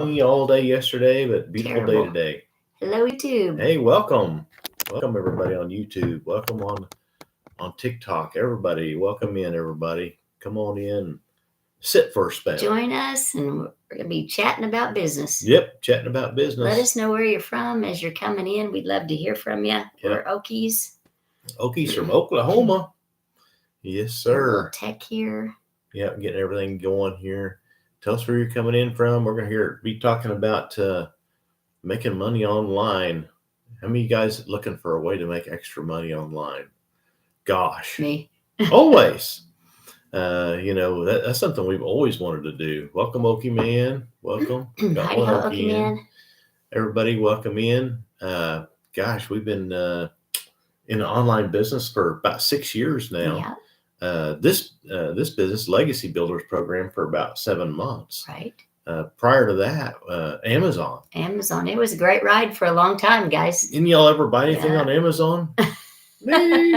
Sunny all day yesterday, but beautiful day Terrible. today. Hello, YouTube. Hey, welcome everybody on YouTube. Welcome on TikTok. Everybody, welcome in. Everybody, come on in. Sit for a spell. Join us, and we're going to be chatting about business. Yep, chatting about business. Let us know where you're from as you're coming in. We'd love to hear from you. Yep. We're Okies. Okies from Oklahoma. Yes, A little sir. tech here. Yeah, getting everything going here. Tell us where you're coming in from. We're going to be talking about making money online. How many of you guys looking for a way to make extra money online? Gosh, Me. always. That's something we've always wanted to do. Welcome, Okie Man. Welcome. Got Howdy one ho, Okie Okie in. man. Everybody, welcome in. Gosh, we've been in online business for about 6 years now. Yeah. This business, Legacy Builders Program, for about 7 months. Right. Prior to that, Amazon. Amazon. It was a great ride for a long time, guys. Didn't y'all ever buy anything on Amazon? Me.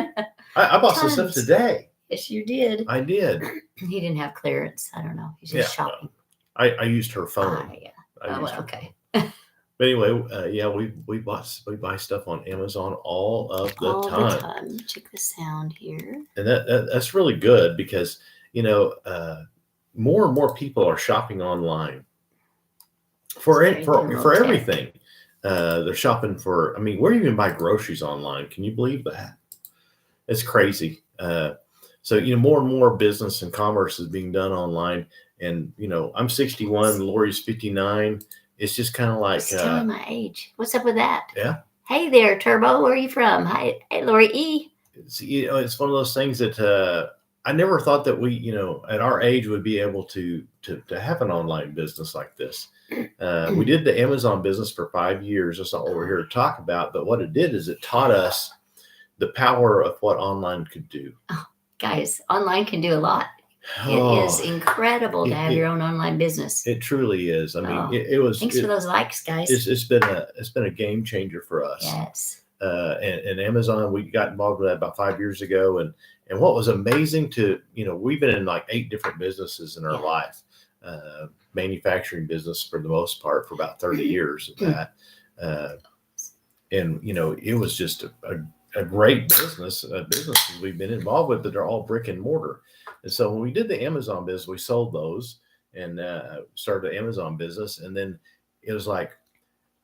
I bought some stuff today. Yes, you did. I did. He didn't have clearance. I don't know. He's just shopping. I used her phone. Okay. But anyway, we buy stuff on Amazon all the time. Check the sound here. And that's really good because more and more people are shopping online for everything. They're shopping for. I mean, where do you even buy groceries online? Can you believe that? It's crazy. So more and more business and commerce is being done online. And I'm 61, Lori's 59. It's just kind of like telling my age. What's up with that? Yeah. Hey there, Turbo. Where are you from? Hi, hey, Lori E. It's one of those things that I never thought that we, at our age, would be able to have an online business like this. We did the Amazon business for 5 years. That's not what we're here to talk about. But what it did is it taught us the power of what online could do. Oh, guys, online can do a lot. It is incredible to have your own online business. It truly is. I mean, it was. Thanks for those likes, guys. It's been a game changer for us. Yes. And Amazon, we got involved with that about 5 years ago, and what was amazing we've been in like 8 different businesses in our life, manufacturing business for the most part for about 30 years of that, and it was just a great business, businesses we've been involved with that are all brick and mortar. And so when we did the Amazon business, we sold those and started the Amazon business. And then it was like,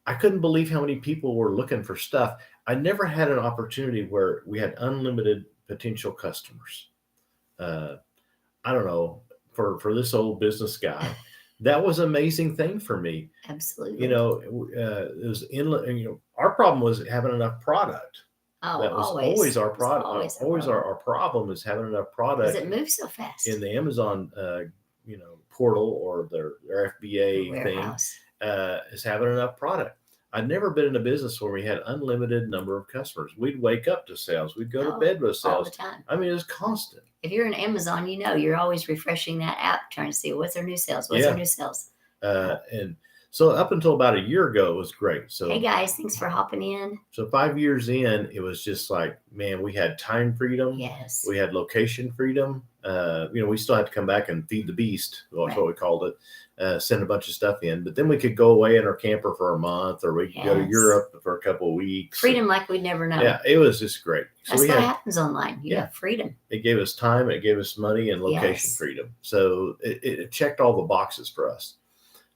I couldn't believe how many people were looking for stuff. I never had an opportunity where we had unlimited potential customers. I don't know, for this old business guy, that was an amazing thing for me. Absolutely. It was our problem was having enough product. Oh, that was always our product. Always our problem is having enough product. Because it moves so fast. In the Amazon, portal or their FBA thing, is having enough product. I'd never been in a business where we had unlimited number of customers. We'd wake up to sales. We'd go to bed with sales. All the time. I mean, it was constant. If you're in Amazon, you're always refreshing that app, trying to see what's their new sales. What's their new sales. And so up until about a year ago, it was great. So hey guys, thanks for hopping in. So 5 years in, it was just like, man, we had time freedom. Yes. We had location freedom. We still had to come back and feed the beast. That's what we called it. Send a bunch of stuff in, but then we could go away in our camper for a month, or we could go to Europe for a couple of weeks. Freedom like we'd never known. Yeah, it was just great. So that's what happens online. You have freedom. It gave us time. It gave us money and location freedom. So it checked all the boxes for us.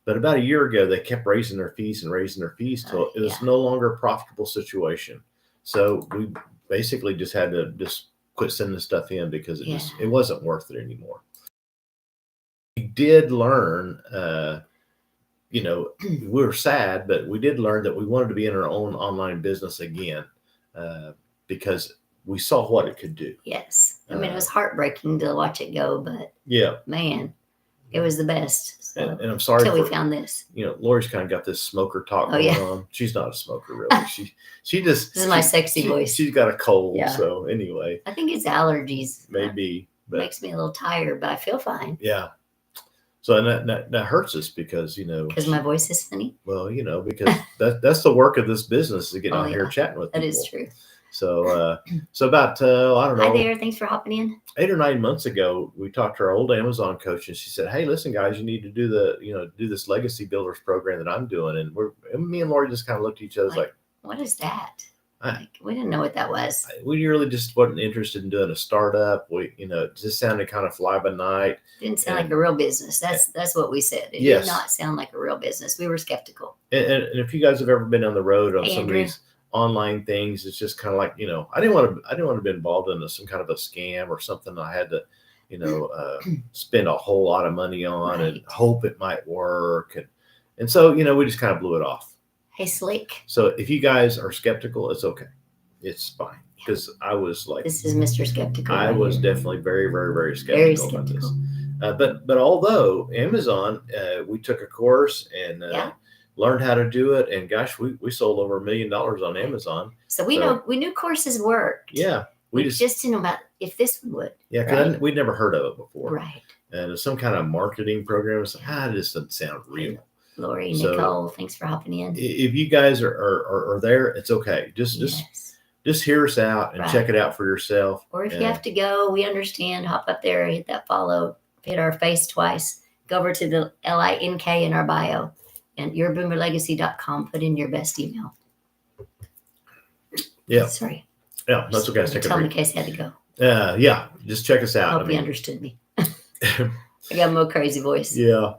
But about a year ago, they kept raising their fees till it was no longer a profitable situation. So we basically just had to just quit sending stuff in because it wasn't worth it anymore. We did learn, we were sad, but we did learn that we wanted to be in our own online business again because we saw what it could do. Yes. I mean, it was heartbreaking to watch it go, but man, it was the best. So, and I'm sorry until we found this. Lori's kind of got this smoker talk going on. She's not a smoker, really. She just. This is my sexy voice. She's got a cold. Yeah. So anyway. I think it's allergies. Maybe. But makes me a little tired, but I feel fine. Yeah. So that hurts us because, Because my voice is funny? Well, because that's the work of this business, to get on here chatting with people. That is true. So, so about, I don't know. Hi there. Thanks for hopping in. 8 or 9 months ago, we talked to our old Amazon coach, and she said, "Hey, listen, guys, you need to do this Legacy Builders program that I'm doing." And me and Lori just kind of looked at each other like, what is that? We didn't know what that was. We really just wasn't interested in doing a startup. It just sounded kind of fly by night. Didn't sound like a real business. That's what we said. It did not sound like a real business. We were skeptical. And if you guys have ever been on the road on some of these online things, it's just kind of like, I didn't want to be involved in some kind of a scam or something I had to, spend a whole lot of money on and hope it might work. And so, we just kind of blew it off. Hey, Slick. So if you guys are skeptical, it's okay. It's fine. Because I was like, this is Mr. Skeptical. I was definitely very, very, very skeptical about this. But although Amazon, we took a course and learned how to do it, and gosh, we sold over $1 million on Amazon. So we knew courses worked. Yeah, we just didn't know about if this would. Yeah, because we'd never heard of it before. Right. And it's some kind of marketing program. It's like, this doesn't sound real. Lori, Nicole, thanks for hopping in. If you guys are there, it's okay. Just hear us out and check it out for yourself. Or if you have to go, we understand. Hop up there, hit that follow, hit our face twice. Go over to the LINK in our bio and yourboomerlegacy.com. Put in your best email. Yeah. Sorry. Yeah, that's okay. Tell me in case I had to go. Yeah, just check us out. I hope you understood me. I got a more crazy voice. Yeah.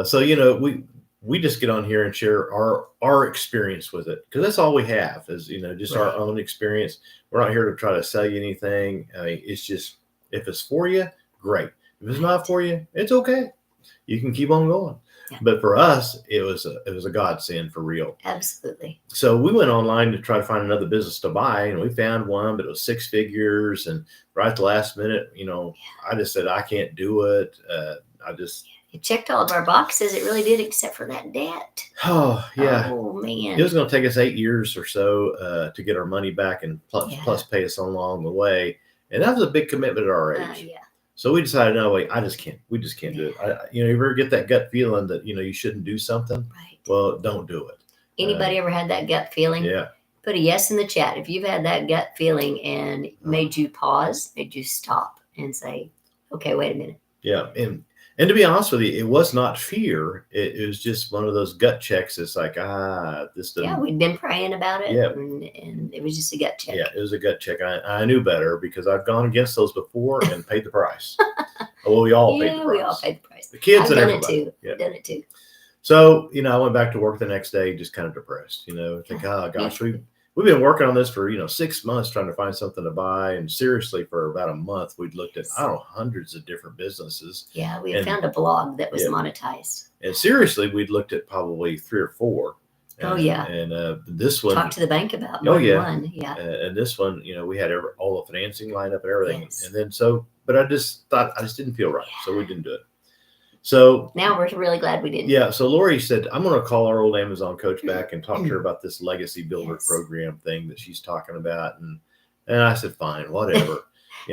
So, we just get on here and share our experience with it, because that's all we have is, just our own experience. We're not here to try to sell you anything. I mean, it's just, if it's for you, great. If it's not for you, it's okay. You can keep on going. Yeah. But for us, it was a godsend for real. Absolutely. So we went online to try to find another business to buy, and we found one, but it was 6 figures. And right at the last minute, I just said, I can't do it. It checked all of our boxes. It really did, except for that debt. Oh, yeah. Oh, man. It was going to take us 8 years or so to get our money back and plus pay us along the way. And that was a big commitment at our age. Yeah. So we decided, no, wait, we just can't do it. You ever get that gut feeling that, you shouldn't do something? Right. Well, don't do it. Anybody ever had that gut feeling? Yeah. Put a yes in the chat if you've had that gut feeling and made you pause, made you stop and say, okay, wait a minute. Yeah. And to be honest with you, it was not fear. It was just one of those gut checks. It's like, this doesn't. Yeah, we'd been praying about it. Yeah. And it was just a gut check. Yeah, it was a gut check. I knew better because I've gone against those before and paid the price. Well, we all paid the price. We all paid the price. The kids and everybody. I've done it too. So, I went back to work the next day, just kind of depressed, think, oh gosh, we've been working on this for, 6 months trying to find something to buy. And seriously, for about a month, we'd looked at, hundreds of different businesses. Yeah, we had found a blog that was monetized. And seriously, we'd looked at probably 3 or 4. And this one. Talked to the bank about more than one. Yeah. And this one, we had all the financing lined up and everything. Yes. And then but I just didn't feel right. Yeah. So we didn't do it. So now we're really glad we didn't. Yeah. So Lori said, I'm going to call our old Amazon coach back and talk to her about this Legacy Builder program thing that she's talking about. And I said, fine, whatever.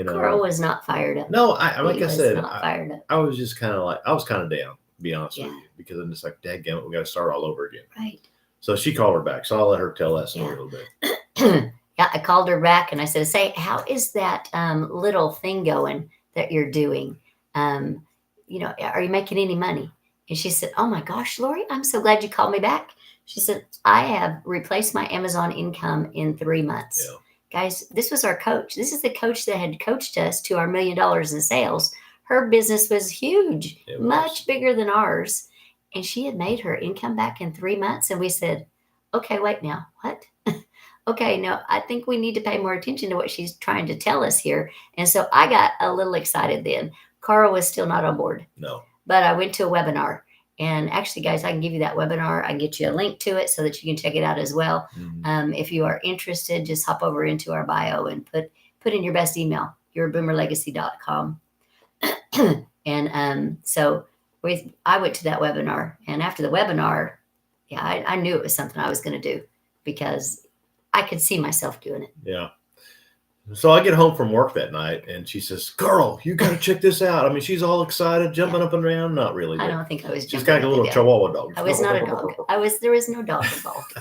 Carl was not fired up. No, like I said, fired up. I was just kind of like, I was kind of down, to be honest with you, because I'm just like, dadgummit, we got to start all over again. Right. So she called her back. So I'll let her tell that story a little bit. Yeah, I called her back and I said, say, how is that little thing going that you're doing? Are you making any money? And she said, oh my gosh, Lori, I'm so glad you called me back. She said, I have replaced my Amazon income in 3 months. Yeah. Guys, this was our coach. This is the coach that had coached us to our $1 million in sales. Her business was huge, much bigger than ours. And she had made her income back in 3 months. And we said, okay, wait now, what? Okay, no, I think we need to pay more attention to what she's trying to tell us here. And so I got a little excited then. Carl was still not on board. No. But I went to a webinar. And actually, guys, I can give you that webinar. I can get you a link to it so that you can check it out as well. Mm-hmm. If you are interested, just hop over into our bio and put in your best email, yourboomerlegacy.com. And so I went to that webinar. And after the webinar, I knew it was something I was going to do because I could see myself doing it. Yeah. So I get home from work that night and she says, Carl, you got to check this out. I mean, she's all excited, jumping up and around. Not really. I don't think I was just kind of a little chihuahua dog. I was not a dog. There was no dog involved.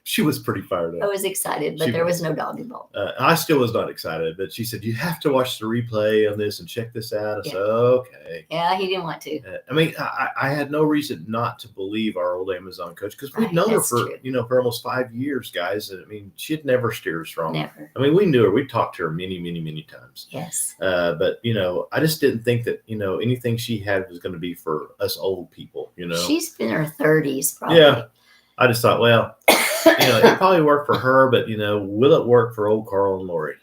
She was pretty fired I up. was excited, but there was no dog involved. I still was not excited, but she said, you have to watch the replay on this and check this out. I said, okay. Yeah, he didn't want to. I mean, I had no reason not to believe our old Amazon coach, because we've known her for, for almost 5 years, guys. I mean, she'd never steer us wrong. Never. I mean, we knew her. We talked to her many, many, many times. Yes. But, I just didn't think that, anything she had was going to be for us old people, She's in her 30s, probably. Yeah. I just thought, well, it probably worked for her, but, will it work for old Carl and Lori?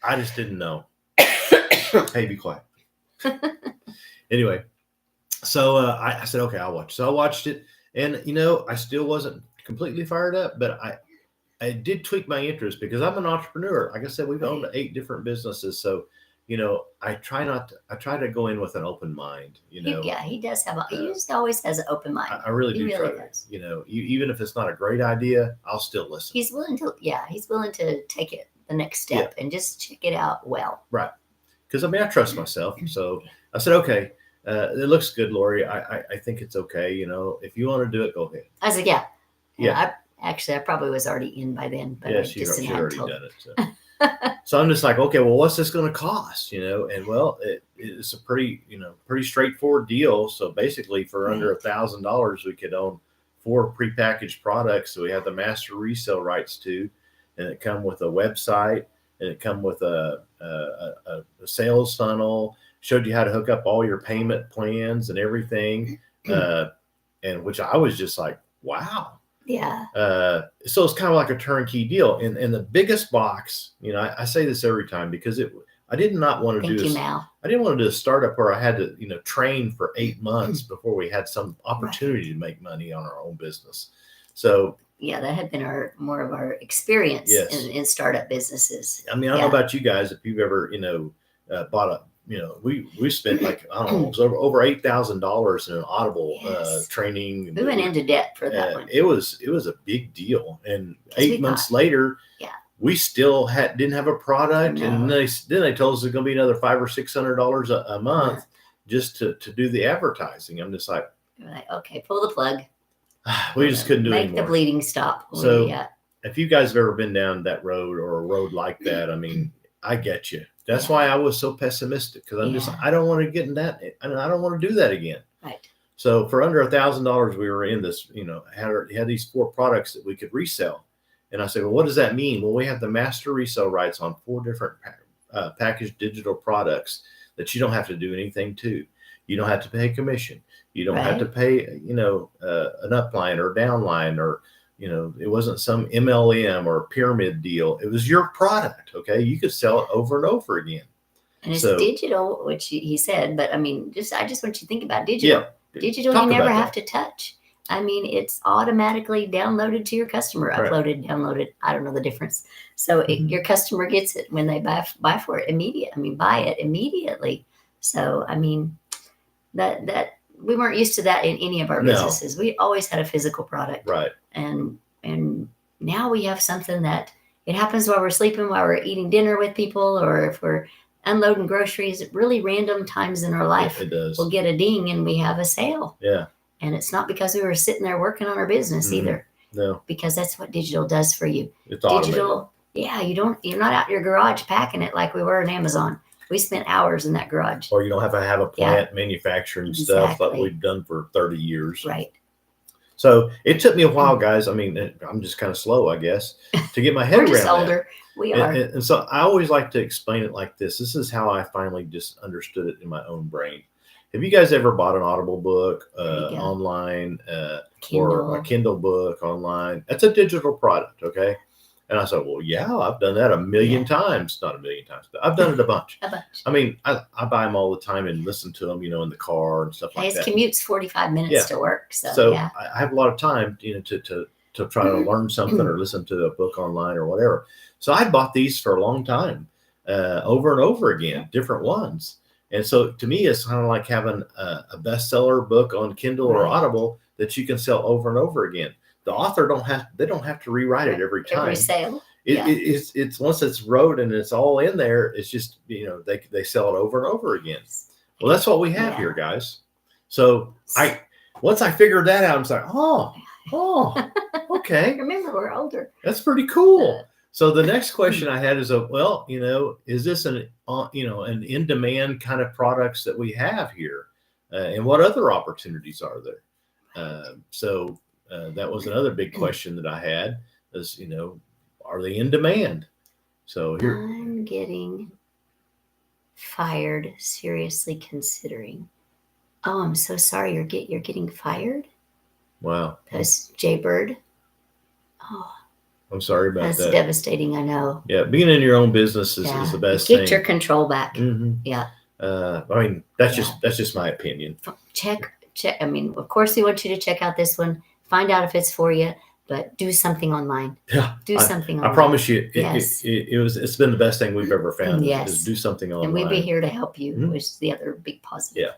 I just didn't know. Hey, be quiet. Anyway, so I said, okay, I'll watch. So I watched it, and, I still wasn't completely fired up, but I did tweak my interest because I'm an entrepreneur. Like I said, we've owned 8 different businesses. So, I try to go in with an open mind, Yeah, he does he just always has an open mind. I really do really try to, even if it's not a great idea, I'll still listen. He's willing to take it the next step and just check it out well. Right. Because, I trust myself. So I said, okay, it looks good, Lori. I think it's okay. If you want to do it, go ahead. I said, yeah. I probably was already in by then, but she already done it. So. So I'm just like, okay, well, what's this going to cost? And well, it's a pretty straightforward deal. So basically for under $1,000, we could own 4 prepackaged products. So we have the master resale rights to, and it come with a website, and it come with a sales funnel, showed you how to hook up all your payment plans and everything. And which I was just like, wow. Yeah. So it's kind of like a turnkey deal. And the biggest box, I say this every time because I did not want to I didn't want to do a startup where I had to, train for 8 months before we had some opportunity to make money on our own business. So yeah, that had been more of our experience in startup businesses. I mean, I don't know about you guys, if you've ever, bought a, we spent like, I don't know, it was over $8,000 in an Audible training. We went into debt for that one. It was a big deal. And 8 months later, we still didn't have a product. No. And then they told us it's going to be another $500 or $600 a month just to do the advertising. I'm just like, okay, pull the plug. We just couldn't do it anymore. Make the bleeding stop. So if you guys have ever been down that road or a road like that, I mean, I get you. That's why I was so pessimistic, because I don't want to get in that. I don't want to do that again. Right. So for under $1,000, we were in this, had these 4 products that we could resell. And I said, well, what does that mean? Well, we have the master resale rights on 4 different packaged digital products that you don't have to do anything to. You don't have to pay commission. You don't have to pay, an upline or downline, or, it wasn't some MLM or pyramid deal. It was your product. Okay. You could sell it over and over again. And it's digital, which he said, but I mean, I just want you to think about digital. Yeah. Digital, you never have to touch. I mean, it's automatically downloaded to your customer, uploaded, downloaded. I don't know the difference. So your customer gets it when they buy for it buy it immediately. So, I mean, that we weren't used to that in any of our businesses. We always had a physical product. Right. And now we have something that it happens while we're sleeping, while we're eating dinner with people, or if we're unloading groceries at really random times in our life. It does. We'll get a ding and we have a sale. Yeah. And it's not because we were sitting there working on our business either. No. Because that's what digital does for you. It's digital. Automated. Yeah, you're not out in your garage packing it like we were in Amazon. We spent hours in that garage. Or you don't have to have a plant manufacturing stuff like we've done for 30 years. Right. So it took me a while, guys. I mean, I'm just kind of slow, I guess, to get my head around We're just older. We are. And so I always like to explain it like this. This is how I finally just understood it in my own brain. Have you guys ever bought an Audible book online or a Kindle book online? That's a digital product, okay? And I said, well, yeah, I've done that a million times. Not a million times, but I've done it a bunch. I mean, I buy them all the time and listen to them, in the car and stuff like that. His commute's 45 minutes to work. So I have a lot of time, to try to learn something or listen to a book online or whatever. So I bought these for a long time, over and over again, different ones. And so to me, it's kind of like having a bestseller book on Kindle or Audible that you can sell over and over again. The author don't have to rewrite it every time. Every sale. It's once it's wrote and it's all in there, it's just, they sell it over and over again. Well, that's what we have here, guys. So once I figured that out, I'm like, Oh, okay. Remember, we're older. That's pretty cool. So the next question I had is, well, is this an in-demand kind of products that we have here, and what other opportunities are there? So that was another big question that I had is, are they in demand? So here, I'm getting fired. Seriously considering. Oh, I'm so sorry. You're getting fired. Wow. That's Jaybird. Oh, I'm sorry about that's that. devastating. I know. Yeah, being in your own business is the best thing. Get your control back. Mm-hmm. Yeah. I mean, that's just my opinion. Check. I mean, of course, we want you to check out this one. Find out if it's for you, but do something online. Yeah, do something online. I promise you, yes. It's been the best thing we've ever found. Yes. Is do something online. And we'd be here to help you, which is the other big positive. Yeah.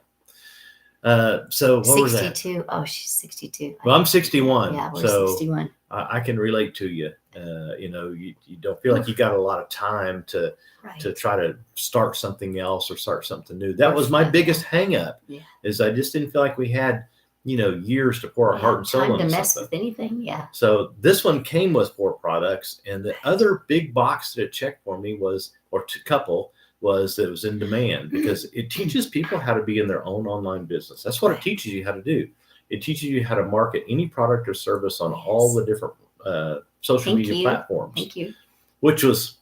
So what was that? 62. Oh, she's 62. Well, I'm 61. Yeah, we're 61. I can relate to you. You don't feel like you got a lot of time to try to start something else or start something new. That was my biggest hang up. Yeah. Is I just didn't feel like we had years to pour our heart and soul into time to mess something. with anything. Yeah. So this one came with 4 products, and the other big box that it checked for me was, or couple, was that it was in demand because it teaches people how to be in their own online business. That's what it teaches you how to do. It teaches you how to market any product or service on all the different social media platforms. Thank you. Which was,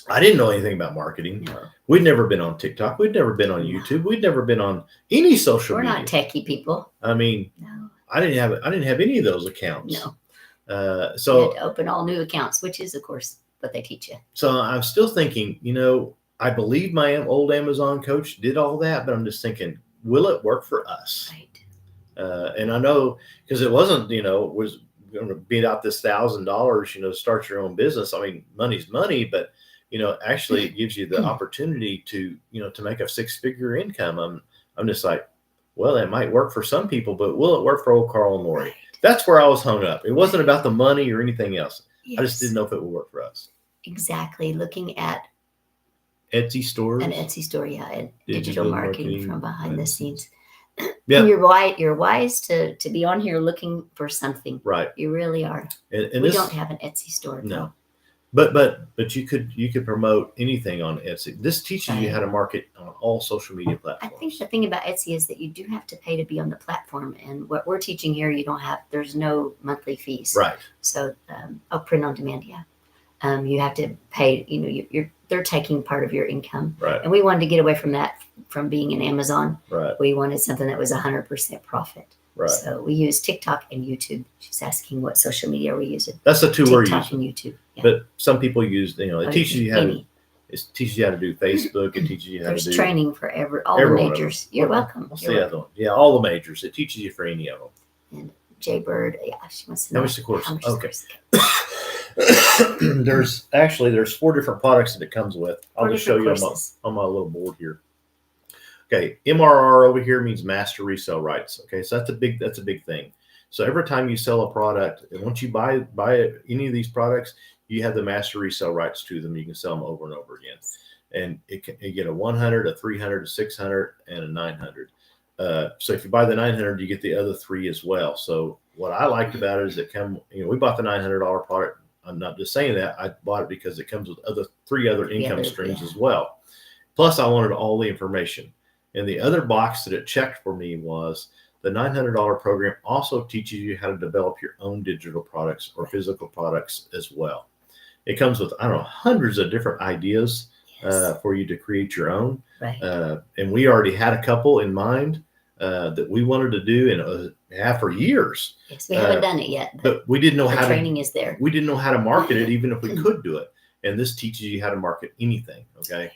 I didn't know anything about marketing. No. We'd never been on TikTok. We'd never been on YouTube. We'd never been on any social media. We're not techie people. I mean, no. I didn't have any of those accounts. No. So you had to open all new accounts, which is, of course, what they teach you. So I'm still thinking, I believe my old Amazon coach did all that, but I'm just thinking, will it work for us? Right. And I know because it wasn't, was going to beat out this $1,000, to start your own business. I mean, money's money, but actually it gives you the opportunity to, to make a 6-figure income. I'm just like, well, that might work for some people, but will it work for old Carl and Lori? Right. That's where I was hung up. It wasn't about the money or anything else. Yes. I just didn't know if it would work for us. Exactly. Looking at Etsy stores, an Etsy store, and digital marketing from behind the scenes. Yeah, you're wise to be on here looking for something. Right, you really are. And we don't have an Etsy store. No, but you could promote anything on Etsy. This teaches you how to market on all social media platforms. I think the thing about Etsy is that you do have to pay to be on the platform, and what we're teaching here, there's no monthly fees. Right. So, print on demand, you have to pay. They're taking part of your income. Right. And we wanted to get away from that, from being in Amazon. Right. We wanted something that was 100% profit. Right. So we use TikTok and YouTube. She's asking what social media are we using. That's the two we're using. TikTok and YouTube. Yeah. But some people use, it teaches you how to. It teaches you how to do Facebook. It teaches you how to do. There's training for all the majors. You're welcome. What's the other one? Yeah, all the majors. It teaches you for any of them. And Jaybird, she wants to know. How much the course? Okay. There's 4 different products that it comes with. I'll just show you on my little board here. Okay, MRR over here means master resale rights. Okay, so that's a big thing. So every time you sell a product, and once you buy any of these products, you have the master resale rights to them. You can sell them over and over again, and you get a 100, a 300, a 600, and a 900. So if you buy the 900, you get the other 3 as well. So what I liked about it is we bought the $900 product. I'm not just saying that. I bought it because it comes with 3 other income streams as well. Plus, I wanted all the information. And the other box that it checked for me was the $900 program also teaches you how to develop your own digital products or physical products as well. It comes with, hundreds of different ideas for you to create your own. Right. And we already had a couple in mind that we wanted to do and have for years. Yes, we haven't done it yet. But we didn't know how training is there. We didn't know how to market it, even if we could do it. And this teaches you how to market anything. Okay.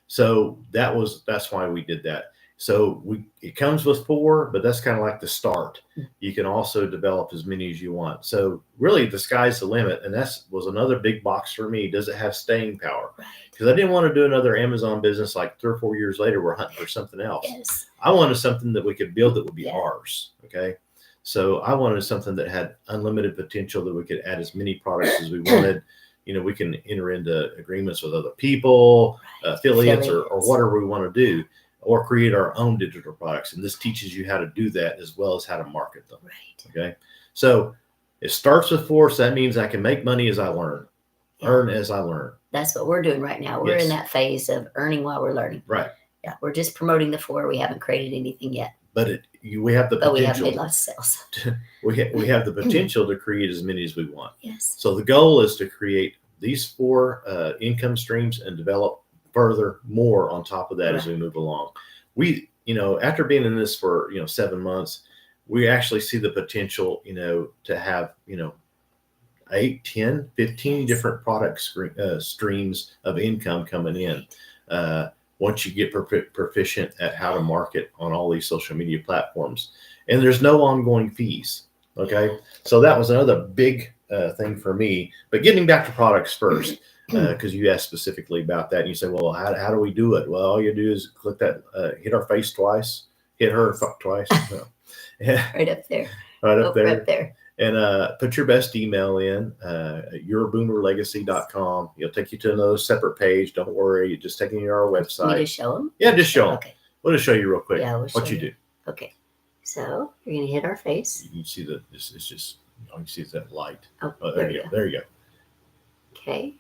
So that's why we did that. So it comes with 4, but that's kind of like the start. You can also develop as many as you want. So really the sky's the limit. And that was another big box for me. Does it have staying power? Because I didn't want to do another Amazon business like 3 or 4 years later, we're hunting for something else. Yes. I wanted something that we could build that would be ours. Okay. So I wanted something that had unlimited potential, that we could add as many products as we wanted. We can enter into agreements with other people, affiliates or whatever we want to do, or create our own digital products. And this teaches you how to do that as well as how to market them. Right. Okay. So It starts with 4, so that means I can make money as I learn, earn as I learn. That's what we're doing right now. We're in that phase of earning while we're learning. Right. Yeah, we're just promoting the 4. We haven't created anything yet. But we have the potential. But we have made lots of sales. we have the potential to create as many as we want. Yes. So the goal is to create these 4 income streams and develop further more on top of that as we move along. We, after being in this for 7 months, we actually see the potential, to have 8, 10, 15 different product streams of income coming in. Once you get proficient at how to market on all these social media platforms, and there's no ongoing fees. Okay. So that was another big thing for me, but getting back to products first, because you asked specifically about that and you say, well, how do we do it? Well, all you do is click that, hit our face twice, hit her twice. No. Right up there. Right up there. Right there. And put your best email in, yourboomerlegacy.com. It'll take you to another separate page. Don't worry. You're just taking you to our website. You just show them? Yeah, just show them. Okay. We'll just show you real quick what you do. Okay. So you're going to hit our face. You can see that it's just, all you see is that light. Oh, there you go. There you go. Okay.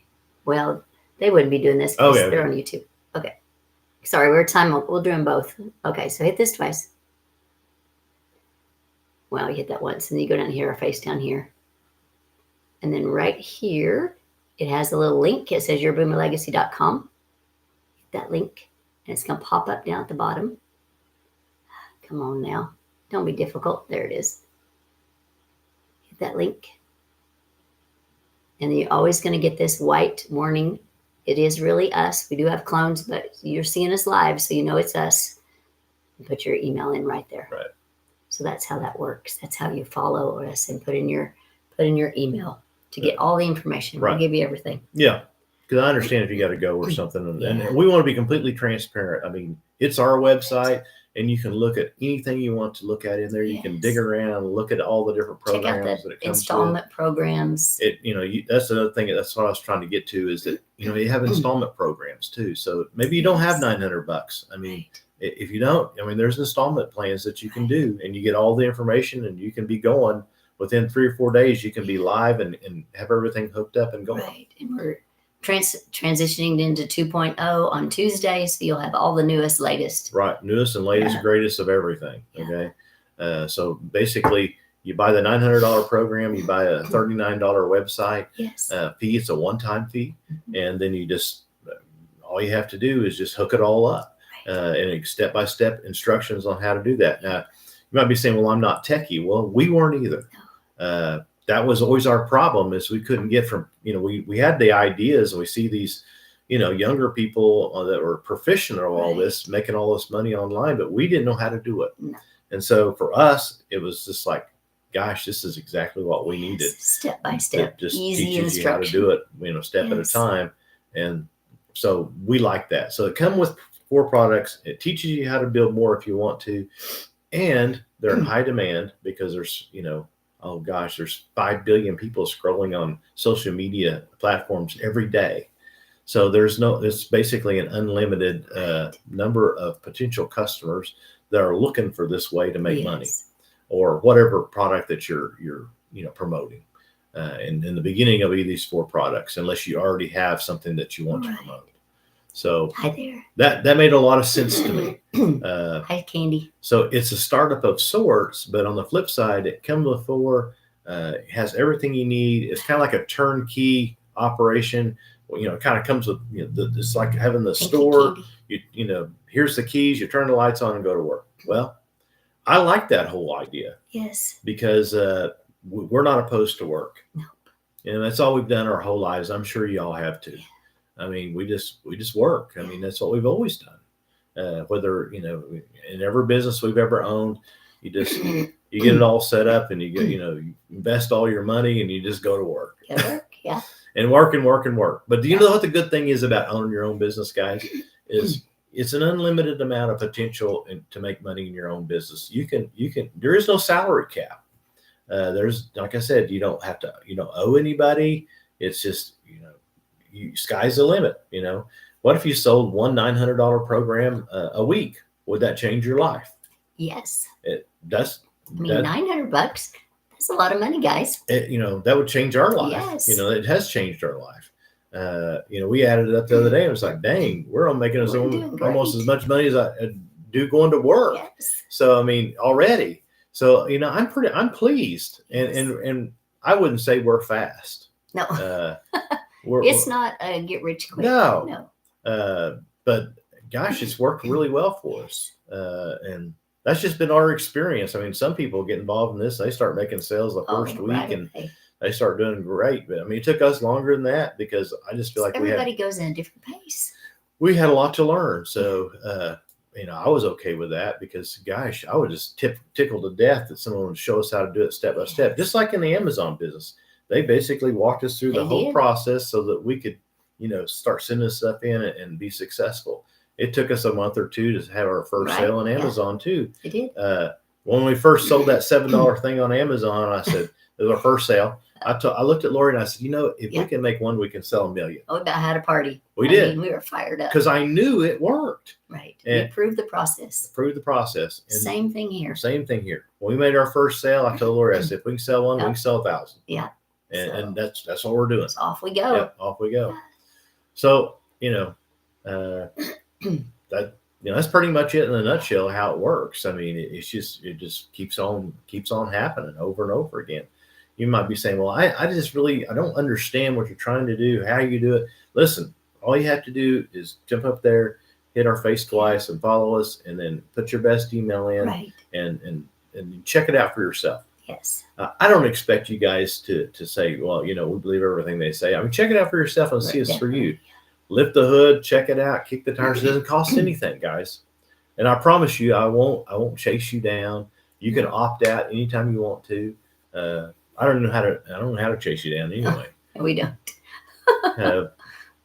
Well, they wouldn't be doing this because they're on YouTube. Okay. Sorry, we're we'll do them both. Okay, so hit this twice. Well, you hit that once, and then you go down here, our face down here. And then right here, it has a little link. It says yourboomerlegacy.com. Hit that link, and it's going to pop up down at the bottom. Come on now. Don't be difficult. There it is. Hit that link. And you're always going to get this white warning. It is really us. We do have clones, but you're seeing us live, so you know it's us. And put your email in right there. Right. So that's how that works. That's how you follow us and put in your email to get all the information. We'll give you everything. Yeah. Because I understand if you got to go or something. And we want to be completely transparent. I mean, it's our website, and you can look at anything you want to look at in there. You can dig around and look at all the different programs. Check out that it the comes installment with. Programs. That's another thing. That's what I was trying to get to is that, you have installment programs too. So maybe you don't have $900. I mean, if you don't, there's installment plans that you can do, and you get all the information, and you can be going within 3 or 4 days. You can be live and have everything hooked up and going. Right. And we're transitioning into 2.0 on Tuesday, so you'll have all the latest. Right. Newest and latest, greatest of everything. Okay. So basically, you buy the $900 program, you buy a $39 website fee. It's a one-time fee. And then you just, all you have to do is just hook it all up. And step-by-step instructions on how to do that. Now, you might be saying, well, I'm not techie. Well, we weren't either. That was always our problem, is we couldn't get from, we had the ideas, and we see these, younger people that were proficient at all this, making all this money online, but we didn't know how to do it. No. And so for us, it was just like, gosh, this is exactly what we needed. Step by step, just easy teaches you how to do it, step at a time. And so we like that. So it comes with 4 products. It teaches you how to build more if you want to. And they're in high demand because there's, oh gosh, there's 5 billion people scrolling on social media platforms every day. So it's basically an unlimited number of potential customers that are looking for this way to make money, or whatever product that you're promoting. And in the beginning of these 4 products, unless you already have something that you want to promote. So hi there. That made a lot of sense to me. Hi, Candy. So it's a startup of sorts, but on the flip side, it comes with 4, it has everything you need. It's kind of like a turnkey operation. Well, it kind of comes with, it's like having the store. Here's the keys. You turn the lights on and go to work. Well, I like that whole idea. Yes. Because we're not opposed to work. Nope. And that's all we've done our whole lives. I'm sure y'all have too. I mean, we just work. I mean, that's what we've always done. Whether, in every business we've ever owned, you get it all set up, and you invest all your money, and you just go to work. Yeah. And work and work and work. But do you know what the good thing is about owning your own business, guys? Is it's an unlimited amount of potential to make money in your own business. You can, there is no salary cap. There's, like I said, you don't have to, owe anybody. It's just, sky's the limit. What if you sold one $900 program a week? Would that change your life? Yes. $900. That's That's a lot of money, guys. That would change our life. Yes. It has changed our life. We added it up the other day and it was like, dang, we're making us almost as much money as I do going to work. Yes. So, already. So, I'm pleased. Yes. And I wouldn't say we're fast. No. It's not a get rich quick. No. But gosh, it's worked really well for us. And that's just been our experience. Some people get involved in this. They start making sales the first week and they start doing great. But it took us longer than that because I just feel like everybody goes in a different pace. We had a lot to learn. So, I was okay with that because, gosh, I would just tickled to death that someone would show us how to do it step by step, just like in the Amazon business. They basically walked us through the whole process so that we could, start sending stuff in and be successful. It took us a month or two to have our first sale on Amazon too. It did. When we first sold that $7 thing on Amazon, I said, it was our first sale. I looked at Lori and I said, if we can make one, we can sell 1 million. Oh, about had a party. We did. We were fired up. Because I knew it worked. Right. And we proved the process. And same thing here. When we made our first sale, I told Lori, I said, if we can sell one, we can sell 1,000. Yeah. And that's what we're doing. So off we go. Yep, off we go. So, that's pretty much it in a nutshell, how it works. It just keeps on happening over and over again. You might be saying, well, I don't understand what you're trying to do, how you do it. Listen, all you have to do is jump up there, hit our face twice and follow us, and then put your best email in and check it out for yourself. Yes. I don't expect you guys to say, well, we believe everything they say. Check it out for yourself and see it's for you. Lift the hood, check it out, kick the tires. It doesn't cost anything, guys. And I promise you, I won't chase you down. You can opt out anytime you want to. I don't know how to chase you down anyway. We don't.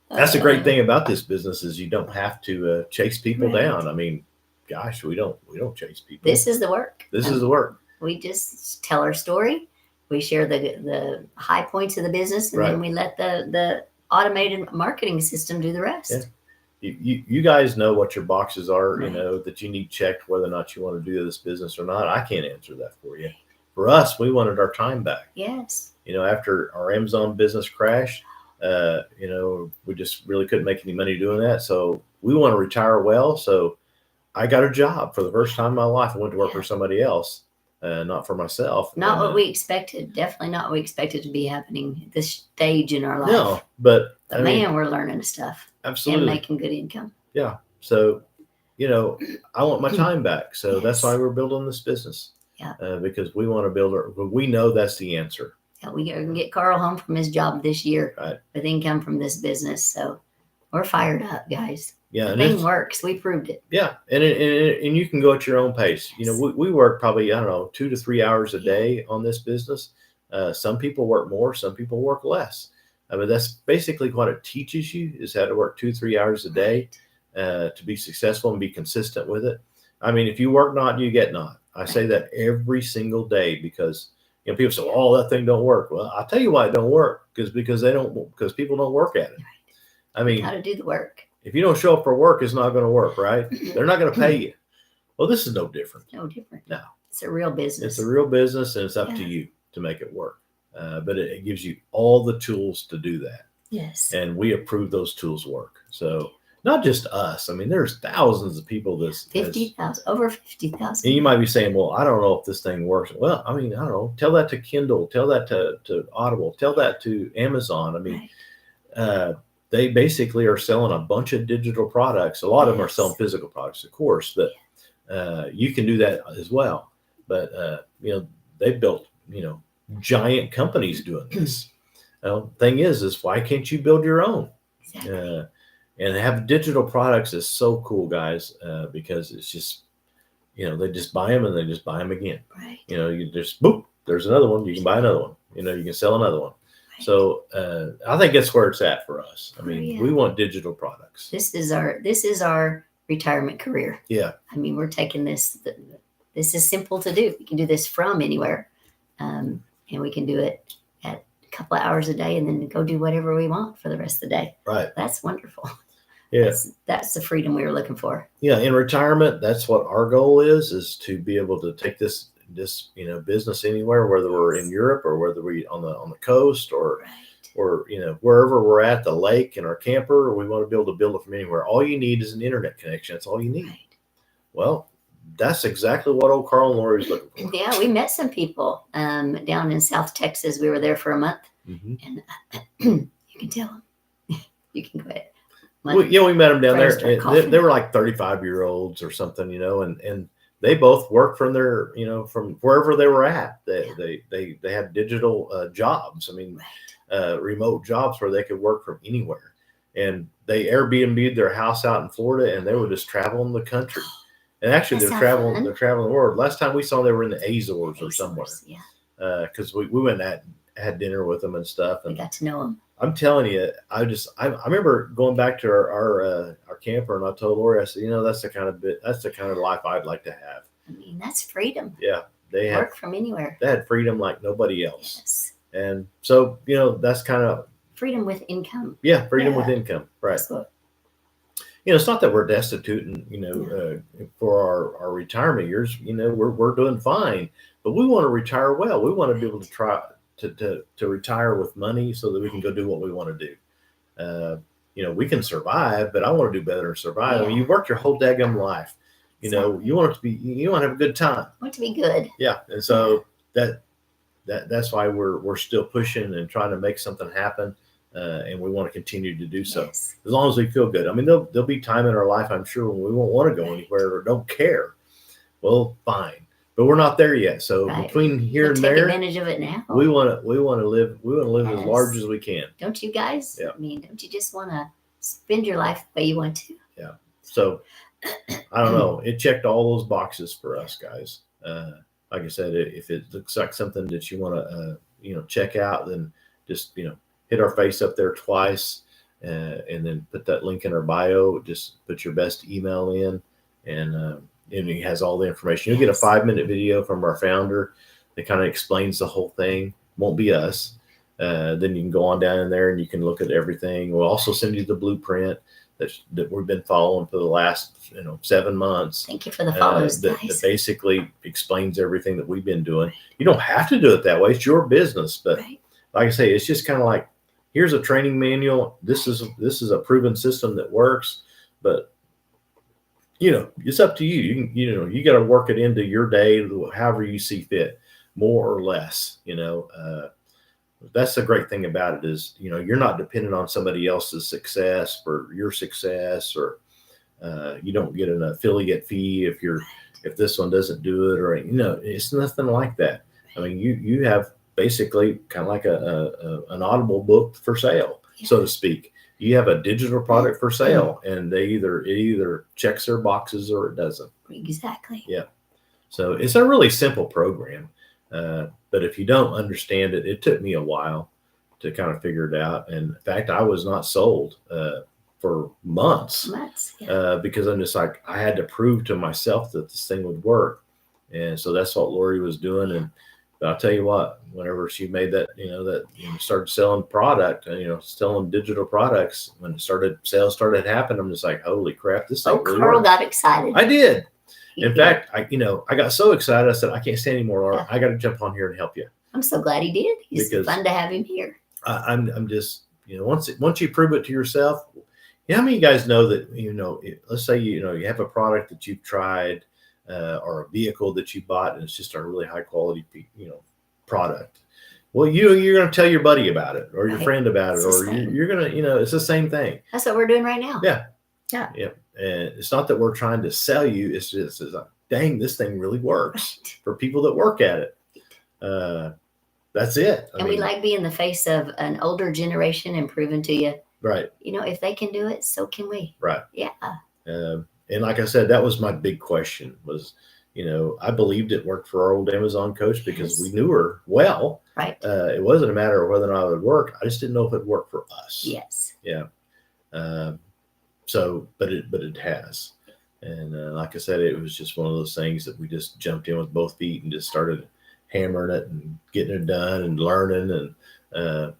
That's the great thing about this business is you don't have to chase people down. Gosh, we don't chase people. This is the work. This is the work. We just tell our story. We share the high points of the business, and then we let the automated marketing system do the rest. Yeah. You guys know what your boxes are, that you need checked, whether or not you want to do this business or not. I can't answer that for you. For us, we wanted our time back. Yes. After our Amazon business crashed, we just really couldn't make any money doing that. So we want to retire well. So I got a job for the first time in my life. I went to work for somebody else, not for myself. Not what we expected. Definitely not what we expected to be happening at this stage in our life. No, but we're learning stuff. Absolutely. And making good income. Yeah. So, I want my time back. So that's why we're building this business. Yeah. Because we want to build we know that's the answer. Yeah, we can get Carl home from his job this year with income from this business. So we're fired up, guys. Yeah, the thing works. We proved it. Yeah, and you can go at your own pace. We work probably 2 to 3 hours a day on this business. Some people work more, some people work less. That's basically what it teaches you is how to work 2-3 hours a day to be successful and be consistent with it. If you work not, you get not. I say that every single day because people say, "Oh, that thing don't work." Well, I'll tell you why it don't work because people don't work at it. How to do the work. If you don't show up for work, it's not going to work, right? They're not going to pay you. Well, this is no different. No different. No, it's a real business. It's a real business, and it's up to you to make it work. But it gives you all the tools to do that. Yes. And we approve those tools work. So not just us. There's thousands of people. 50,000, over 50,000. And you might be saying, well, I don't know if this thing works. Well, I don't know. Tell that to Kindle. Tell that to Audible. Tell that to Amazon. They basically are selling a bunch of digital products. A lot of them are selling physical products, of course, but you can do that as well. But, they've built, giant companies doing this. Thing is why can't you build your own? Exactly. And have digital products is so cool, guys, because it's just, they just buy them and they just buy them again. Right. You just, boop, there's another one. You can buy another one. You can sell another one. Right. So I think that's where it's at for us. We want digital products. This is our retirement career. Yeah. We're taking this. This is simple to do. We can do this from anywhere. And we can do it at a couple of hours a day and then go do whatever we want for the rest of the day. Right. That's wonderful. Yeah. That's the freedom we were looking for. Yeah. In retirement, that's what our goal is to be able to take this just, you know, business anywhere, whether we're in Europe or whether we on the coast or you know, wherever we're at, the lake in our camper, we want to be able to build it from anywhere. All you need is an internet connection. That's all you need. Well, that's exactly what old Carl and Lori is looking for. Yeah, we met some people down in South Texas. We were there for a month, and you can tell them. You can go ahead. We met them down there. They were like 35-year-olds or something, you know, and they both worked from their, you know, from wherever they were at. They had digital jobs. I mean, remote jobs where they could work from anywhere. And they Airbnb'd their house out in Florida, and they were just traveling the country. And actually, they're traveling the world. Last time we saw them, they were in the Azores or somewhere. Yeah. Because we went and had dinner with them and stuff. And we got to know them. I'm telling you, I remember going back to our camper, and I told Lori, I said, you know, that's the kind of life I'd like to have. I mean, that's freedom. Yeah, they work from anywhere. They had freedom like nobody else. Yes. And so, you know, that's kind of freedom with income. Yeah, freedom with income, right? You know, it's not that we're destitute, and you know, for our retirement years, you know, we're doing fine, but we want to retire well. We want to be able to try to retire with money so that we can go do what we want to do. You know, we can survive, but I want to do better and survive. I mean, you've worked your whole daggum life. You know, you want to have a good time. Want to be good. Yeah, and so that's why we're still pushing and trying to make something happen, and we want to continue to do so as long as we feel good. I mean, there'll be time in our life, I'm sure, when we won't want to go anywhere or don't care. Well, fine. But we're not there yet. So between here and there, take advantage of it now. We want to live as large as we can. Don't you guys? Yeah. I mean, don't you just want to spend your life the way you want to? Yeah. So I don't know. It checked all those boxes for us guys. Like I said, if it looks like something that you want to you know, check out, then just, you know, hit our face up there twice, and then put that link in our bio. Just put your best email in, and he has all the information. You'll get a 5-minute video from our founder that kind of explains the whole thing. Won't be us. Then you can go on down in there and you can look at everything. We'll also send you the blueprint that we've been following for the last 7 months. Thank you for the follows, guys. That basically explains everything that we've been doing. You don't have to do it that way. It's your business, but like I say, it's just kind of like, here's a training manual. This is a proven system that works, but you know, it's up to you. You got to work it into your day, however you see fit, more or less. You know, that's the great thing about it is, you know, you're not dependent on somebody else's success for your success, or you don't get an affiliate fee if this one doesn't do it, or, you know, it's nothing like that. I mean, you have basically kind of like an Audible book for sale, so to speak. You have a digital product for sale, and it either checks their boxes or it doesn't. Exactly. Yeah. So it's a really simple program. But if you don't understand it, it took me a while to kind of figure it out. And in fact, I was not sold for months because I'm just like, I had to prove to myself that this thing would work. And so that's what Lori was doing. And but I'll tell you what, whenever she made that, started selling product, selling digital products, when sales started happening, I'm just like, holy crap, this thing really Carl works. got excited. I did. In fact, I got so excited, I said, I can't stand anymore, Laura. I got to jump on here and help you. I'm so glad he did. It's fun to have him here. I'm just, once you prove it to yourself, how many of you guys know that, let's say, you have a product that you've tried, or a vehicle that you bought, and it's just a really high quality, product. Well, you're going to tell your buddy about it, or your friend about it, or you're going to, it's the same thing. That's what we're doing right now. Yeah. Yeah. Yeah. And it's not that we're trying to sell you. It's just, like, dang, this thing really works for people that work at it. That's it. I mean, we like being the face of an older generation and proving to you, right. If they can do it, so can we. Right. Yeah. And like I said, that was my big question was, I believed it worked for our old Amazon coach because we knew her well. Right. It wasn't a matter of whether or not it would work. I just didn't know if it worked for us. Yes. Yeah. But it has. And like I said, it was just one of those things that we just jumped in with both feet and just started hammering it and getting it done and learning. And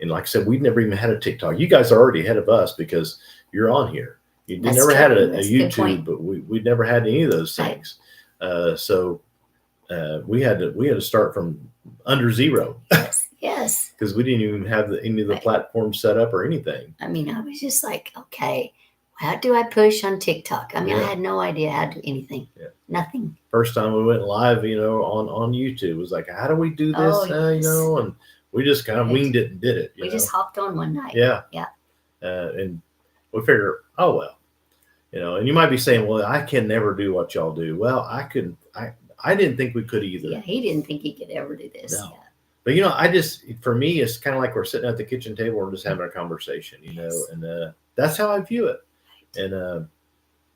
like I said, we'd never even had a TikTok. You guys are already ahead of us because you're on here. You never had a YouTube, but we'd never had any of those things. So we had to start from under zero. Yes. Because we didn't even have any of the platforms set up or anything. I mean, I was just like, okay, how do I push on TikTok? I mean, I had no idea how to do anything. Yeah. Nothing. First time we went live, on YouTube, it was like, how do we do this? And we just kind of winged it and did it. We just hopped on one night. Yeah. Yeah. And we figure, oh, well, and you might be saying, well, I can never do what y'all do. Well, I couldn't. I didn't think we could either. Yeah, he didn't think he could ever do this. No. Yeah. But, for me, it's kind of like we're sitting at the kitchen table and just having a conversation, and that's how I view it. And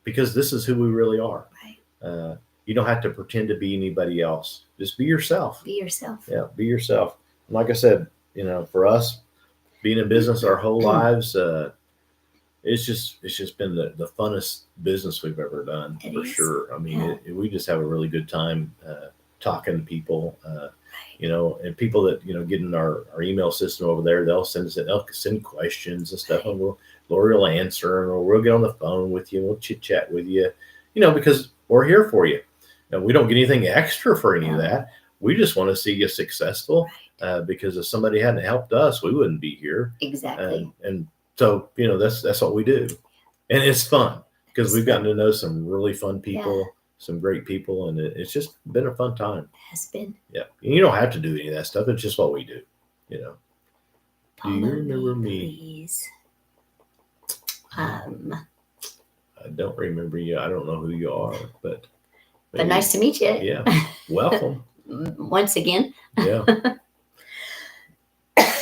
because this is who we really are. Right. You don't have to pretend to be anybody else. Just be yourself. Be yourself. Yeah, be yourself. And like I said, for us, being in business our whole lives, it's just been the funnest business we've ever done, for sure. I mean, we just have a really good time talking to people, and people that get in our email system over there. They'll send questions and stuff, and Lori will answer, or we'll get on the phone with you and we'll chit chat with you, because we're here for you. And we don't get anything extra for any of that. We just want to see you successful, because if somebody hadn't helped us, we wouldn't be here. Exactly. And so, that's what we do. And it's fun because we've gotten to know some really fun people, some great people, and it's just been a fun time. It has been. Yeah. And you don't have to do any of that stuff. It's just what we do, Do you remember me? Please. I don't remember you. I don't know who you are, but nice to meet you. Yeah. Welcome. Once again. Yeah.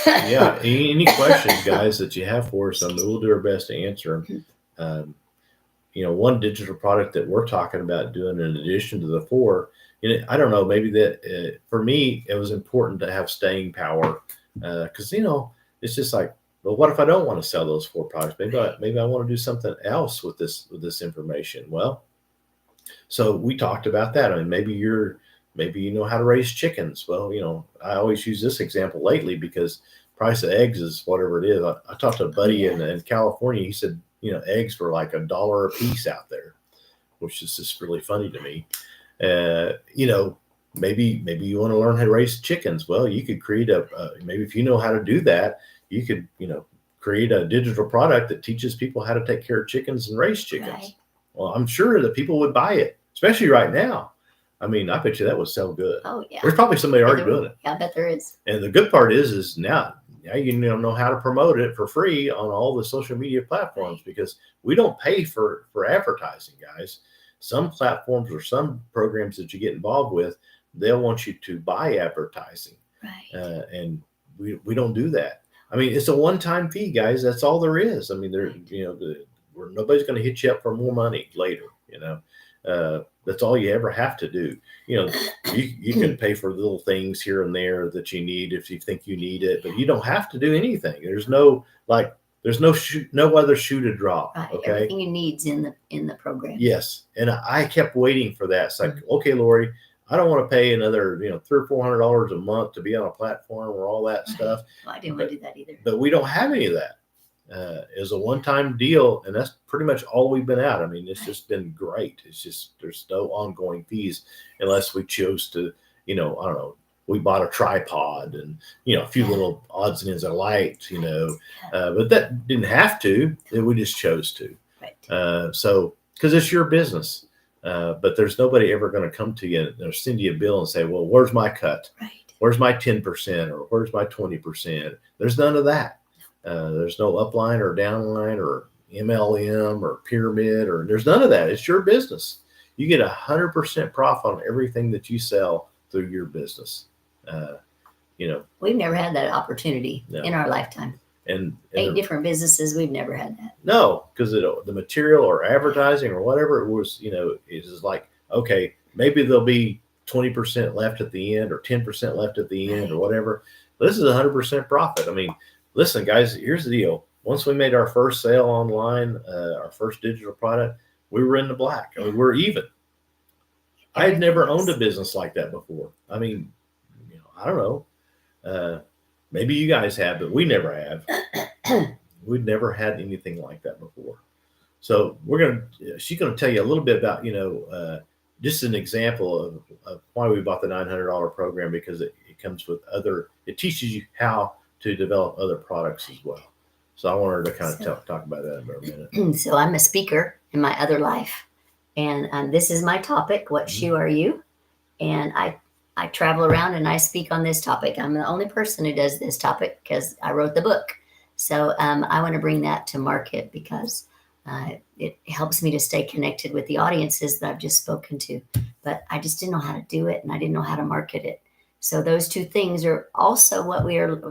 Yeah. Any questions, guys, that you have for us? I mean, we'll do our best to answer them. One digital product that we're talking about doing in addition to the 4, I don't know, maybe that for me, it was important to have staying power, because, it's just like, well, what if I don't want to sell those 4 products? Maybe I want to do something else with this information. Well, so we talked about that. I mean, maybe you know how to raise chickens. Well, I always use this example lately because price of eggs is whatever it is. I talked to a buddy in California. He said, eggs were like $1 a piece out there, which is just really funny to me. Maybe you want to learn how to raise chickens. Well, you could create maybe if you know how to do that, you could, create a digital product that teaches people how to take care of chickens and raise chickens. Right. Well, I'm sure that people would buy it, especially right now. I mean, I bet you that would sell good. Oh, yeah. There's probably somebody already doing it. Yeah, I bet there is. And the good part is now you know how to promote it for free on all the social media platforms, because we don't pay for advertising, guys. Some platforms or some programs that you get involved with, they'll want you to buy advertising. Right. And we don't do that. I mean, it's a one-time fee, guys. That's all there is. I mean, nobody's going to hit you up for more money later. That's all you ever have to do. You can pay for little things here and there that you need if you think you need it, but you don't have to do anything. There's no other shoe to drop. Right. Okay. Everything you need's in the program. Yes. And I kept waiting for that. It's like, okay, Lori, I don't want to pay another, $300 or $400 a month to be on a platform or all that stuff. Well, I didn't want to do that either. But we don't have any of that. It's a one-time deal, and that's pretty much all we've been at. I mean, it's just been great. It's just there's no ongoing fees unless we chose to, I don't know. We bought a tripod and a few little odds and ends of light, but that didn't have to. We just chose to. Right. So because it's your business. But there's nobody ever going to come to you or send you a bill and say, well, where's my cut? Right. Where's my 10% or where's my 20%? There's none of that. There's no upline or downline or MLM or pyramid, or there's none of that. It's your business. You get 100% profit on everything that you sell through your business. We've never had that opportunity in our lifetime. And 8 different businesses, we've never had that. No, because the material or advertising or whatever it was, is like, okay, maybe there'll be 20% left at the end or 10% left at the end or whatever. But this is 100% profit. I mean, listen, guys, here's the deal. Once we made our first sale online, our first digital product, we were in the black. I mean, we're even. I had never owned a business like that before. I mean, I don't know. Maybe you guys have, but we never have. We'd never had anything like that before. So she's going to tell you a little bit about, just an example of why we bought the $900 program, because it comes with it teaches you how to develop other products as well. So I wanted to kind of talk about that for a minute. So I'm a speaker in my other life, and this is my topic. What shoe are you? And I travel around and I speak on this topic. I'm the only person who does this topic because I wrote the book. So I want to bring that to market because it helps me to stay connected with the audiences that I've just spoken to. But I just didn't know how to do it, and I didn't know how to market it. So those two things are also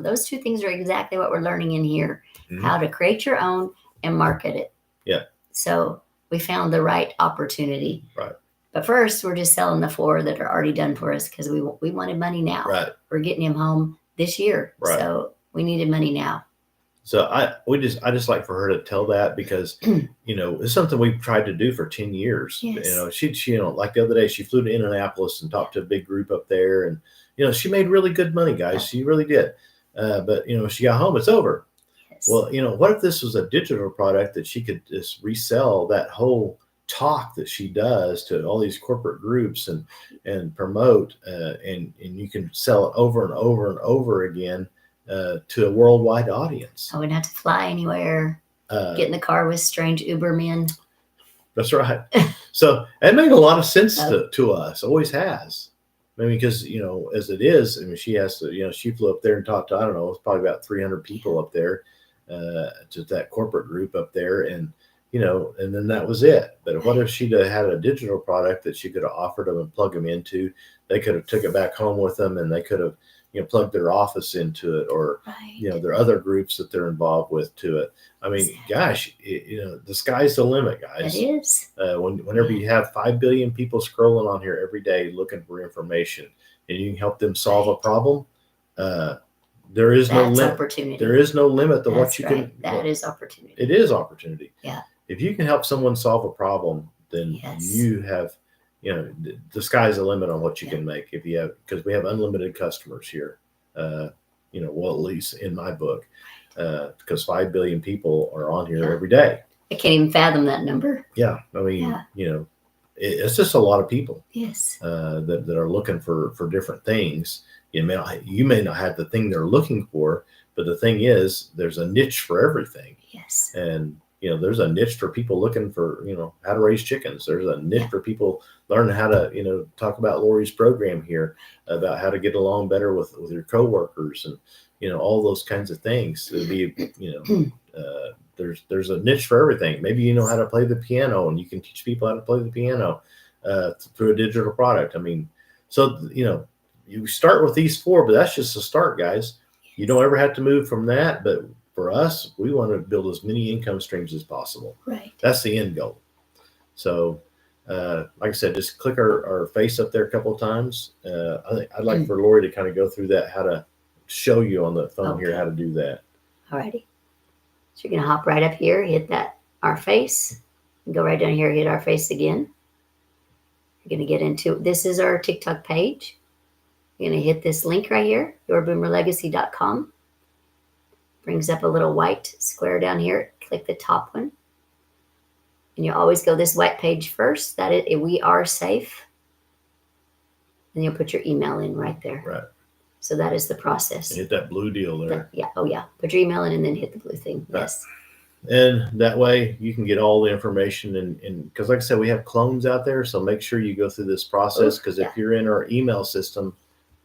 those two things are exactly what we're learning in here, how to create your own and market it. Yeah. So we found the right opportunity. Right. But first, we're just selling the 4 that are already done for us because we wanted money now. Right. We're getting him home this year. Right. So we needed money now. So I just like for her to tell that, because it's something we've tried to do for 10 years. Yes. She like the other day, she flew to Indianapolis and talked to a big group up there, and she made really good money, guys. She really did. But she got home, it's over. Yes. Well, what if this was a digital product that she could just resell that whole talk that she does to all these corporate groups and promote, and you can sell it over and over and over again to a worldwide audience. I wouldn't have to fly anywhere, get in the car with strange Uber men. That's right. So it made a lot of sense to us, always has. I mean, because, as it is, I mean, she has to, she flew up there and talked to, I don't know, it's probably about 300 people up there, to that corporate group up there. And, and then that was it. But what if she'd had a digital product that she could have offered them and plugged them into? They could have took it back home with them, and they could have, plug their office into it, or, there are other groups that they're involved with to it. I mean, gosh, the sky's the limit, guys. It is. Whenever you have 5 billion people scrolling on here every day looking for information, and you can help them solve a problem, there is no limit. Opportunity. There is no limit to what you can. That is opportunity. It is opportunity. Yeah. If you can help someone solve a problem, then you have, the sky's the limit on what you can make if you have, because we have unlimited customers here. Well, at least in my book, because 5 billion people are on here every day. I can't even fathom that number. Yeah. I mean, it's just a lot of people. Yes. That are looking for different things. You may not have the thing they're looking for, but the thing is, there's a niche for everything. Yes. And there's a niche for people looking for, how to raise chickens. There's a niche for people learning how to, talk about Lori's program here about how to get along better with your coworkers, and, all those kinds of things. It'd be, there's a niche for everything. Maybe you know how to play the piano, and you can teach people how to play the piano through a digital product. I mean, so, you start with these 4, but that's just a start, guys. You don't ever have to move from that, but for us, we want to build as many income streams as possible. Right. That's the end goal. So, like I said, just click our face up there a couple of times. I'd like for Lori to kind of go through that, how to show you on the phone here how to do that. All righty. So you're going to hop right up here, hit our face, and go right down here, hit our face again. You're going to get into, this is our TikTok page. You're going to hit this link right here, yourboomerlegacy.com. Brings up a little white square down here. Click the top one. And you always go this white page first. That is, we are safe. And you'll put your email in right there. Right. So that is the process. And hit that blue deal there. Oh yeah. Put your email in and then hit the blue thing. Right. Yes. And that way you can get all the information. And because like I said, we have clones out there. So make sure you go through this process, because if you're in our email system,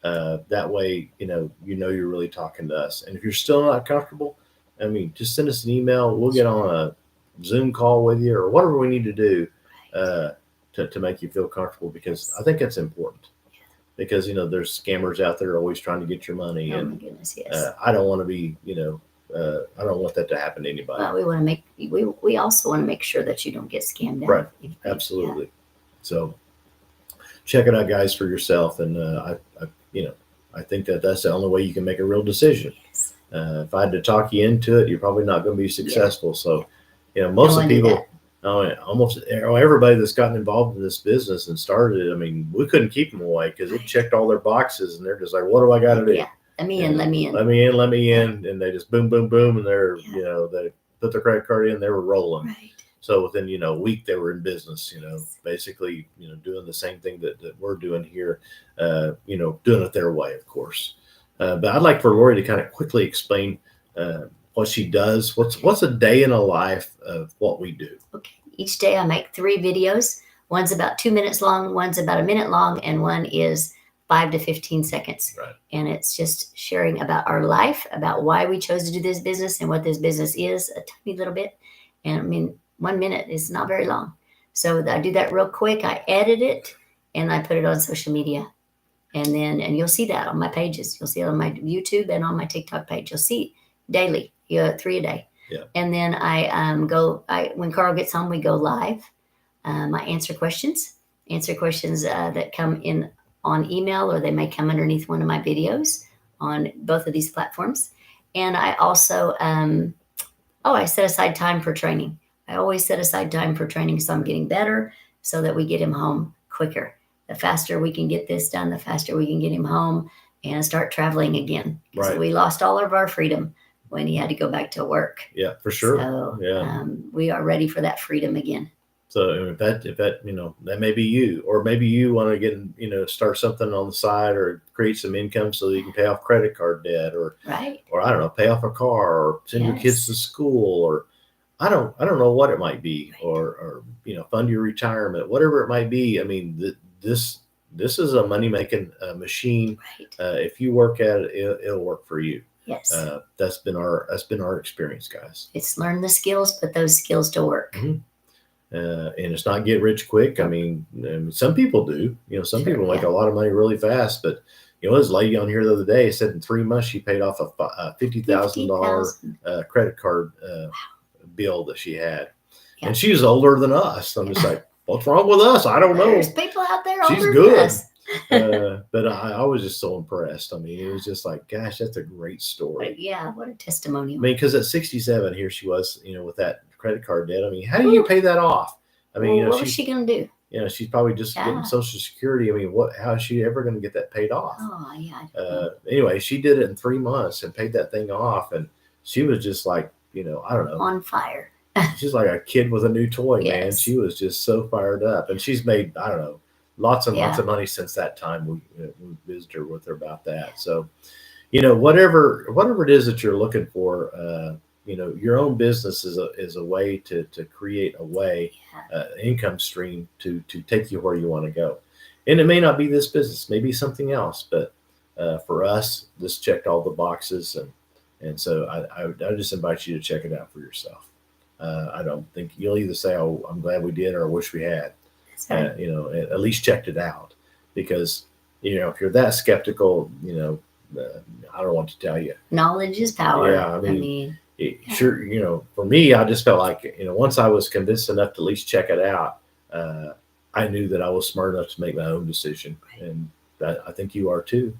that way, you're really talking to us. And if you're still not comfortable, I mean, just send us an email. We'll get on a Zoom call with you, or whatever we need to do to make you feel comfortable, because I think that's important. Because, there's scammers out there always trying to get your money. Oh, my goodness, yes. I don't want to be, I don't want that to happen to anybody. Well, we want to we also want to make sure that you don't get scammed out. Right. Absolutely. Yeah. So check it out, guys, for yourself. And I think that's the only way you can make a real decision. Yes. If I had to talk you into it, you're probably not going to be successful. So, most of the people, almost everybody that's gotten involved in this business and started it, I mean, we couldn't keep them away because it checked all their boxes, and they're just like, what do I got to do? Yeah. Let me in. Let me in. And they just boom, boom, boom. And they're, they put their credit card in, they were rolling. Right. So within, a week they were in business, basically, doing the same thing that we're doing here, doing it their way, of course. But I'd like for Lori to kind of quickly explain what she does. What's a day in a life of what we do? Okay. Each day I make 3 videos. One's about 2 minutes long, one's about a minute long, and one is 5 to 15 seconds. Right. And it's just sharing about our life, about why we chose to do this business and what this business is, a tiny little bit. And I mean, 1 minute is not very long. So I do that real quick. I edit it and I put it on social media. And you'll see that on my pages. You'll see it on my YouTube and on my TikTok page. You'll see daily, 3 a day. Yeah. And then when Carl gets home, we go live. I answer questions that come in on email, or they may come underneath one of my videos on both of these platforms. And I also, I set aside time for training. I always set aside time for training, so I'm getting better, so that we get him home quicker. The faster we can get this done, the faster we can get him home and start traveling again. Right. So we lost all of our freedom when he had to go back to work. Yeah, for sure. So we are ready for that freedom again. So if that that may be you, or maybe you want to get start something on the side or create some income so that you can pay off credit card debt, or right, or I don't know, pay off a car, or send your kids to school, or I don't know what it might be, right, or fund your retirement, whatever it might be. I mean, this is a money making machine. right. If you work at it, it'll work for you. Yes. That's been our experience, guys. It's learn the skills, put those skills to work. Mm-hmm. And it's not get rich quick. I mean, some people do. Some people make a lot of money really fast. But this lady on here the other day said in 3 months she paid off a $50,000 credit card bill that she had, and she's older than us. I'm just like, what's wrong with us? I don't know. There's people out there older She's good. than us. But I was just so impressed. I mean, it was just like, gosh, that's a great story. Yeah, what a testimonial. I mean, because at 67, here she was, with that credit card debt. I mean, how do you pay that off? I mean, what was she going to do? She's probably just getting Social Security. I mean, how is she ever going to get that paid off? Oh, yeah. Anyway, she did it in 3 months and paid that thing off. And she was just like, I don't know. On fire. She's like a kid with a new toy, man. She was just so fired up. And she's made, I don't know, lots and lots of money since that time we visited with her about that. So, whatever it is that you're looking for, your own business is a way to create income stream to take you where you want to go. And it may not be this business, maybe something else, but for us, this checked all the boxes. And so I just invite you to check it out for yourself. I don't think you'll either say, oh, I'm glad we did, or I wish we had. Right. At least checked it out, because if you're that skeptical, I don't know what to tell you. Knowledge is power. Yeah, I mean sure, for me, I just felt like once I was convinced enough to at least check it out, I knew that I was smart enough to make my own decision, and that I think you are too.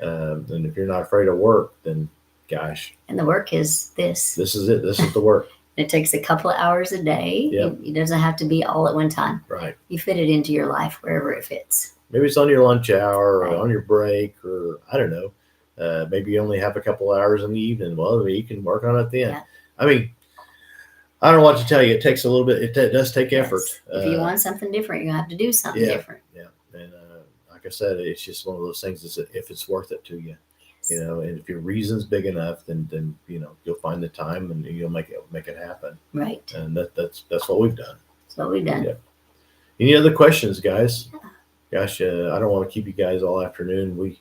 And if you're not afraid of work, then gosh. And the work is this. This is it. This is the work. It takes a couple of hours a day. Yep. It doesn't have to be all at one time. Right. You fit it into your life wherever it fits. Maybe it's on your lunch hour, or on your break, or I don't know. Maybe you only have a couple hours in the evening. Well, you can work on it then. Yeah. I mean, I don't know what to tell you. It takes a little bit. It does take effort. If you want something different, you have to do something different. Yeah. And like I said, it's just one of those things. If it's worth it to you. And if your reason's big enough, then you'll find the time and you'll make it happen. Right. And that's what we've done. That's what we've done. Yeah. Any other questions, guys? Yeah. Gosh, I don't want to keep you guys all afternoon.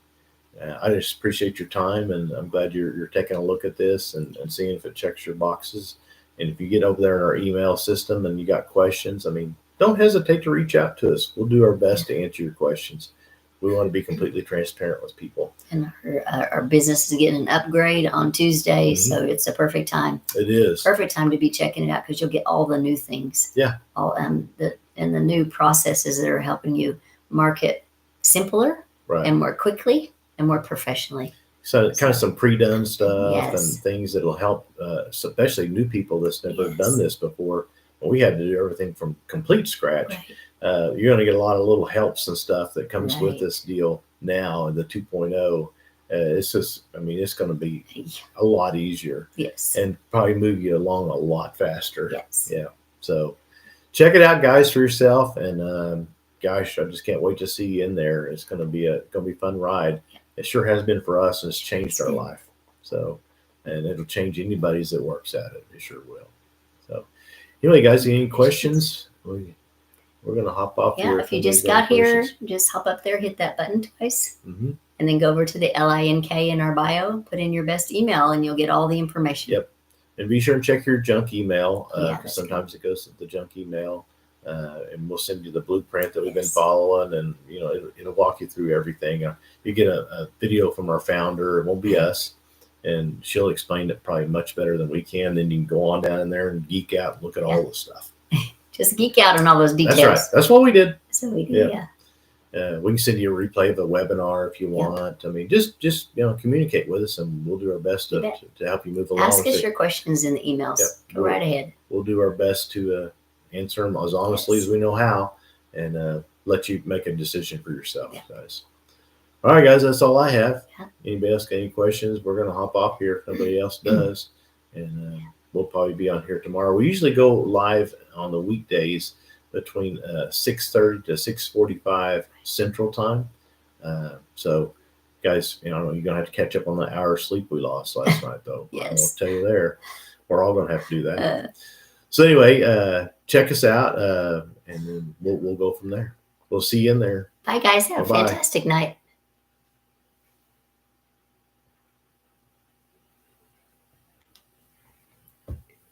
I just appreciate your time, and I'm glad you're taking a look at this and seeing if it checks your boxes. And if you get over there in our email system and you got questions, I mean, don't hesitate to reach out to us. We'll do our best to answer your questions. We want to be completely transparent with people. And our business is getting an upgrade on Tuesday, so it's a perfect time. It is. Perfect time to be checking it out, because you'll get all the new things. Yeah. All the new processes that are helping you market simpler and more quickly and more professionally. So kind of some pre-done stuff and things that'll help, especially new people that's never done this before. We had to do everything from complete scratch. Right. You're going to get a lot of little helps and stuff that comes with this deal now in the 2.0. It's just, I mean, it's going to be a lot easier. Yes. And probably move you along a lot faster. Yes. Yeah. So check it out, guys, for yourself. And gosh, I just can't wait to see you in there. It's going to be a fun ride. It sure has been for us, and it's changed our life. So, and it'll change anybody's that works at it. It sure will. So, anyway, guys, any questions? We're going to hop off here. Yeah, if you just got here, just hop up there, hit that button twice, and then go over to the LINK in our bio, put in your best email, and you'll get all the information. Yep. And be sure and check your junk email, because sometimes it goes to the junk email. And we'll send you the blueprint that we've been following, and it'll walk you through everything. You get a video from our founder. It won't be us, and she'll explain it probably much better than we can. Then you can go on down in there and geek out and look at all the stuff. Just geek out on all those details. That's right. That's what we did. So we did, we can send you a replay of the webinar if you want. I mean, just communicate with us, and we'll do our best to help you move along. Ask us your questions in the emails. Go right ahead. We'll do our best to answer them as honestly as we know how, and let you make a decision for yourself, guys. All right, guys, that's all I have. Anybody else got any questions? We're going to hop off here if nobody else does, and we'll probably be on here tomorrow. We usually go live on the weekdays between 6:30 to 6:45 Central Time. So, guys, you're going to have to catch up on the hour of sleep we lost last night, though. I will tell you there. We're all going to have to do that. So anyway, check us out, and then we'll go from there. We'll see you in there. Bye, guys. Have a fantastic night.